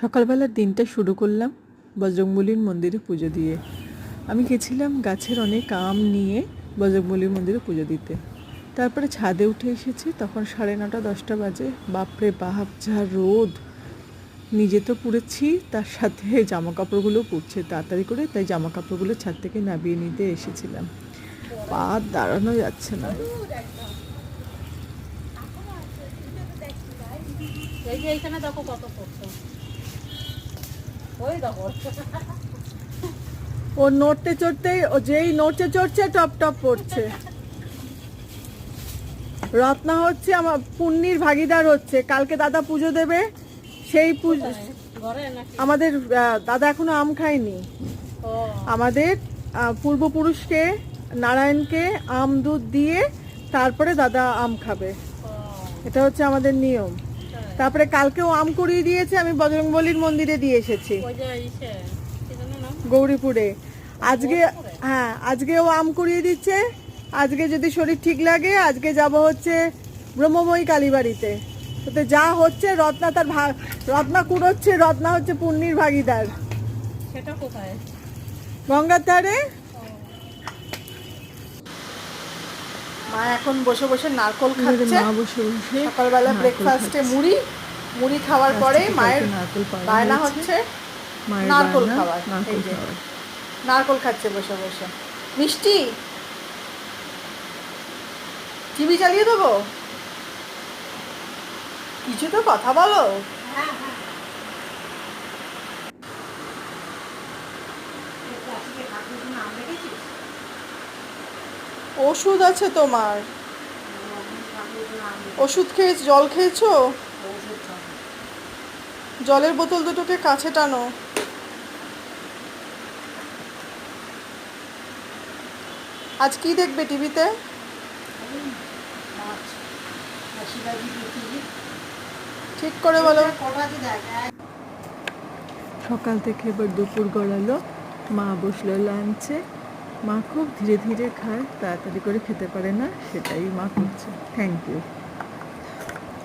সকালবেলার দিনটা শুরু করলাম বজরংবলীর মন্দিরে পুজো দিয়ে। আমি গেছিলাম গাছের অনেক আম নিয়ে বজরংবলীর মন্দিরে পুজো দিতে। তারপরে ছাদে উঠে এসেছি, তখন 9:30-10টা বাজে। বাপরে বাপ, যা রোদ! নিজে তো পুড়েছি, তার সাথে জামা কাপড়গুলো পুড়ছে তাড়াতাড়ি করে, তাই জামা কাপড়গুলো ছাদ থেকে নামিয়ে নিতে এসেছিলাম। পা দাঁড়ানো যাচ্ছে না। ও নড়তে চড়তেই, ও যেই নড়তে চড়ছে টপ টপ পড়ছে। রত্না হচ্ছে আমার পুণ্যির ভাগিদার হচ্ছে। কালকে দাদা পুজো দেবে, সেই পুজো আমাদের দাদা এখনো আম খায়নি। আমাদের পূর্বপুরুষকে, নারায়ণকে আম দুধ দিয়ে তারপরে দাদা আম খাবে, এটা হচ্ছে আমাদের নিয়ম। তারপরে কালকেও আম কুড়িয়ে দিয়েছে, আমি বজরংবলীর মন্দিরে দিয়ে এসেছি গৌরীপুরে। আজকে হ্যাঁ, আজকেও আম কুড়িয়ে দিচ্ছে। আজকে যদি শরীর ঠিক লাগে আজকে যাব হচ্ছে ব্রহ্মময়ী কালীবাড়িতে। তো যা হচ্ছে, রত্না তার রত্না কুড়োচ্ছে। রত্না হচ্ছে পুণ্যির ভাগিদার। সেটা কোথায়? গঙ্গার ধারে। মা এখন বসে বসে নারকোল খাচ্ছে। সকালবেলা ব্রেকফাস্টে মুড়ি খাওয়ার পরে মায়ের বায়না হচ্ছে নারকোল খাওয়ার। নারকোল খাচ্ছে বসে বসে। মিষ্টি টিভি চালিয়ে দেবো? কিছু তো কথা বলো। ওষুধ আছে তোমার? ওষুধ খেয়েছো? জল খেয়েছো? জলের বোতল দুটোকে কাছে টানো। আজ কি দেখবে টিভিতে? ঠিক করে বলো। সকাল থেকে এবার দুপুর গড়ালো, মা বসলো লাঞ্চে। মা খুব ধীরে ধীরে খায়, তাড়াতাড়ি করে খেতে পারে না, সেটাই মা করছে। Thank you.